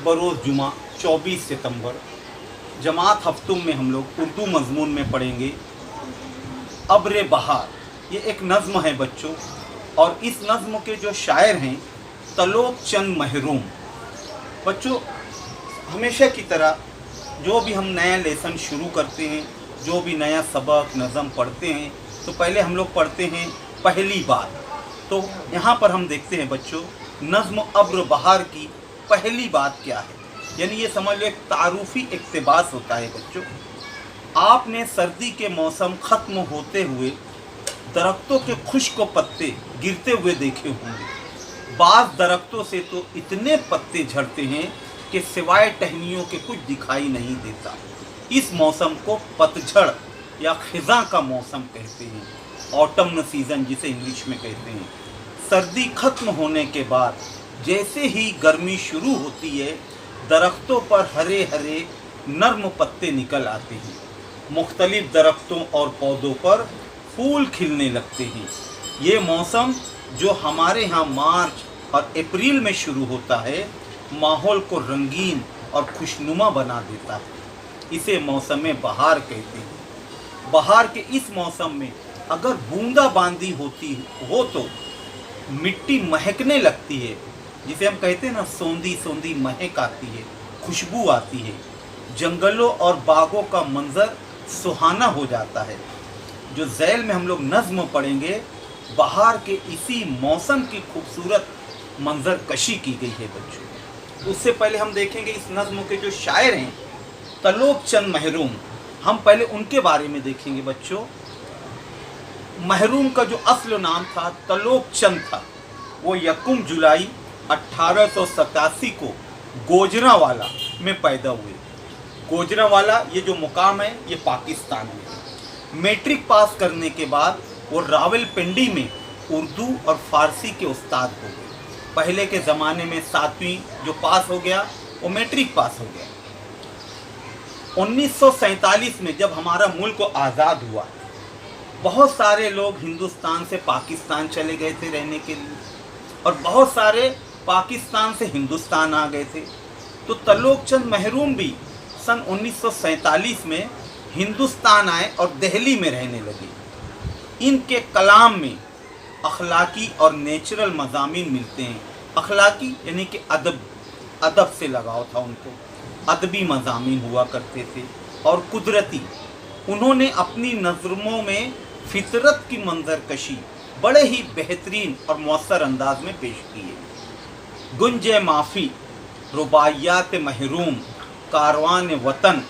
बरोज़ जुमा 24 सितंबर जमात हफ्तुम में हम लोग उर्दू मज़मून में पढ़ेंगे अब्र बहार। ये एक नज़्म है बच्चों, और इस नज़्म के जो शायर हैं तलोक चंद महरूम। बच्चों, हमेशा की तरह जो भी हम नया लेसन शुरू करते हैं, जो भी नया सबक नज़म पढ़ते हैं, तो पहले हम लोग पढ़ते हैं पहली बात। तो यहाँ पर हम देखते हैं बच्चों, नज़्म अब्र बहार की पहली बात क्या है, यानी ये समझ लो एक तारुफी इक़्तिबास होता है बच्चों। आपने सर्दी के मौसम ख़त्म होते हुए दरख्तों के खुश्क पत्ते गिरते हुए देखे होंगे। बाज़ दरख्तों से तो इतने पत्ते झड़ते हैं कि सिवाय टहनियों के कुछ दिखाई नहीं देता। इस मौसम को पतझड़ या खिज़ां का मौसम कहते हैं, ऑटम सीज़न जिसे इंग्लिश में कहते हैं। सर्दी खत्म होने के बाद जैसे ही गर्मी शुरू होती है, दरख्तों पर हरे हरे नर्म पत्ते निकल आते हैं। मुख्तलिफ दरख्तों और पौधों पर फूल खिलने लगते हैं। ये मौसम जो हमारे यहाँ मार्च और अप्रैल में शुरू होता है, माहौल को रंगीन और खुशनुमा बना देता है। इसे मौसम बहार कहते हैं। बहार के इस मौसम में अगर बूंदाबांदी होती हो तो मिट्टी महकने लगती है, जिसे हम कहते हैं ना, सौंधी सौंधी महक आती है, खुशबू आती है। जंगलों और बागों का मंजर सुहाना हो जाता है। जो ज़ैल में हम लोग नज़्म पढ़ेंगे, बहार के इसी मौसम की खूबसूरत मंजर कशी की गई है बच्चों। उससे पहले हम देखेंगे इस नज़्म के जो शायर हैं तलोक चंद महरूम, हम पहले उनके बारे में देखेंगे बच्चों। महरूम का जो असल नाम था तलोक चंद था। वो 1 जुलाई 1887 को गोजरावाला में पैदा हुए। गोजरावाला ये जो मुकाम है ये पाकिस्तान में है। मैट्रिक पास करने के बाद वो रावलपिंडी में उर्दू और फ़ारसी के उस्ताद हो गए। पहले के ज़माने में 7वीं जो पास हो गया वो मैट्रिक पास हो गया। 1947 में जब हमारा मुल्क आज़ाद हुआ, बहुत सारे लोग हिंदुस्तान से पाकिस्तान चले गए थे रहने के लिए, और बहुत सारे पाकिस्तान से हिंदुस्तान आ गए थे। तो तलोक चंद महरूम भी सन 1947 में हिंदुस्तान आए और दिल्ली में रहने लगे। इनके कलाम में अखलाकी और नेचुरल मज़ामीन मिलते हैं। अखलाकी यानी कि अदब से लगाव था उनको, अदबी मज़ामीन हुआ करते थे, और कुदरती। उन्होंने अपनी नज़्मों में फितरत की मंजरकशी बड़े ही बेहतरीन और मौसर अंदाज में पेश की है। गुंजे माफ़ी, रुबाइयात महरूम, कारवान वतन,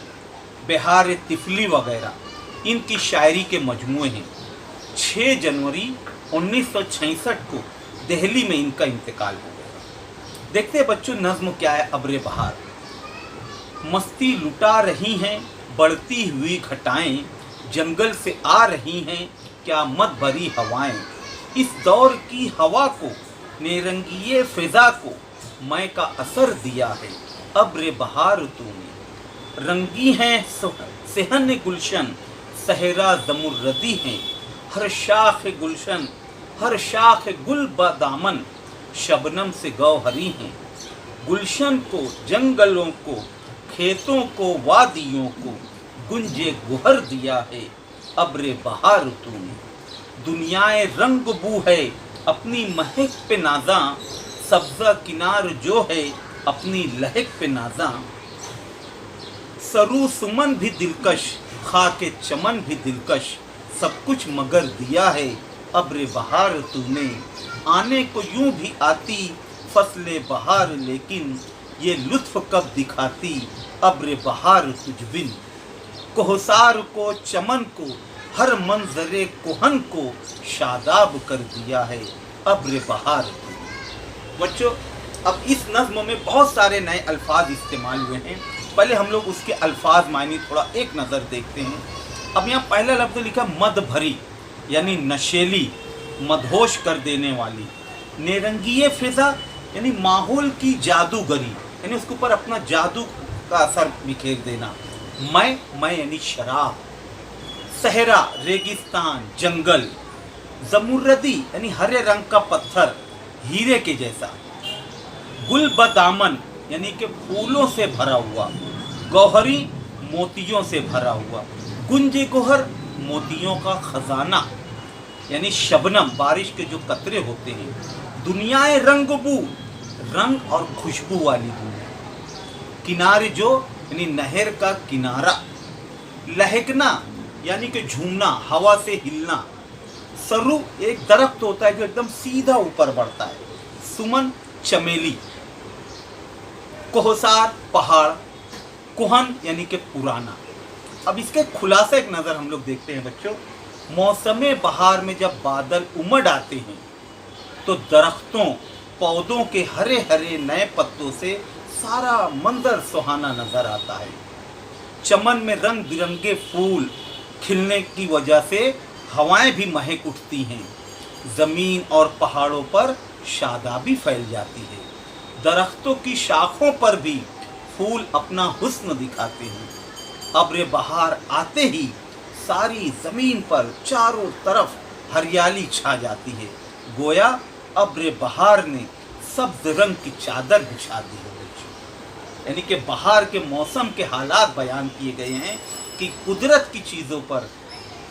बिहार तिफली वगैरह इनकी शायरी के मजमूए हैं। 6 जनवरी 1966 को दिल्ली में इनका इंतकाल हो गया। देखते हैं बच्चों नज़्म क्या है अब्र बहार। मस्ती लुटा रही हैं बढ़ती हुई घटाएं, जंगल से आ रही हैं क्या मत भरी हवाएं। इस दौर की हवा को, नेरंगिये फ़िज़ा को मैं का असर दिया है अब्र बहार तूने। रंगी हैं सेहन गुलशन, सहरा ज़मुर्रदी हैं, हर शाख गुलशन, हर शाख गुल बदामन, शबनम से गौहरी हैं। गुलशन को, जंगलों को, खेतों को, वादियों को गुंजे गुहर दिया है अब्र बहार तूने। दुनियाए रंग बू है अपनी महक पे नाज़ा, सब्ज़ा किनार जो है अपनी लहक पे नाज़ा। सरू सुमन भी दिलकश, खाके चमन भी दिलकश, सब कुछ मगर दिया है अब्र बहार तूने। आने को यूं भी आती फसले बहार, लेकिन ये लुत्फ़ कब दिखाती अब्र बहार तुझ बिन। कोहसार को, चमन को, हर मंजरे कोहन को शादाब कर दिया है अब्र बहार। बच्चों, अब इस नज़्म में बहुत सारे नए अल्फाज इस्तेमाल हुए हैं। पहले हम लोग उसके अल्फाज मायने थोड़ा एक नज़र देखते हैं। अब यहाँ पहला लफ्ज़ लिखा मद भरी, यानी नशेली, मदहोश कर देने वाली। नेरंगिये फ़िज़ा यानी माहौल की जादूगरी, यानी उसके ऊपर अपना जादू का असर बिखेर देना। मैं यानी शराब। सहरा रेगिस्तान, जंगल। ज़मुर्रदी यानी हरे रंग का पत्थर, हीरे के जैसा। गुल बदामन यानी कि फूलों से भरा हुआ, गौहरी मोतियों से भरा हुआ, गुंजे गोहर मोतियों का खजाना, यानी शबनम बारिश के जो कतरे होते हैं, दुनियाए रंगबू रंग और खुशबू वाली दुनिया, किनारे जो यानी नहर का किनारा, लहकना यानी कि झूमना, हवा से हिलना, सरु एक दरख्त होता है जो एकदम सीधा ऊपर बढ़ता है, सुमन चमेली, कोहसार पहाड़, कुहन यानी कि पुराना। अब इसके खुलासे एक नज़र हम लोग देखते हैं बच्चों। मौसम बहार में जब बादल उमड़ आते हैं तो दरख्तों पौधों के हरे हरे नए पत्तों से सारा मंजर सुहाना नज़र आता है। चमन में रंग बिरंगे फूल खिलने की वजह से हवाएं भी महक उठती हैं, ज़मीन और पहाड़ों पर शादाबी फैल जाती है। दरख्तों की शाखों पर भी फूल अपना हुस्न दिखाते हैं। अब्र बहार आते ही सारी ज़मीन पर चारों तरफ हरियाली छा जाती है, गोया अब्र बहार ने सब्ज रंग की चादर बिछा दी है बच्चों। यानी कि बहार के मौसम के हालात बयान किए गए हैं कि कुदरत की चीज़ों पर,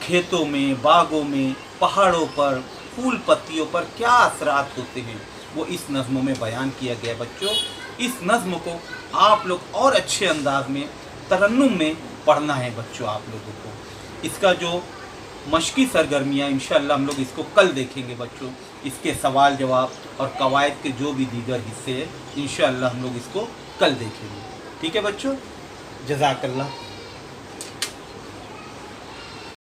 खेतों में, बागों में, पहाड़ों पर, फूल पत्तियों पर क्या असरात होते हैं, वो इस नज़्म में बयान किया गया बच्चों। इस नज़्म को आप लोग और अच्छे अंदाज में तरन्नुम में पढ़ना है बच्चों आप लोगों को। इसका जो मशकी सरगर्मियाँ इंशाअल्लाह हम लोग इसको कल देखेंगे बच्चों। इसके सवाल जवाब और कवायद के जो भी दीगर हिस्से हैं इंशाअल्लाह हम लोग इसको कल देखेंगे। ठीक है बच्चों, जज़ाकल्लाह।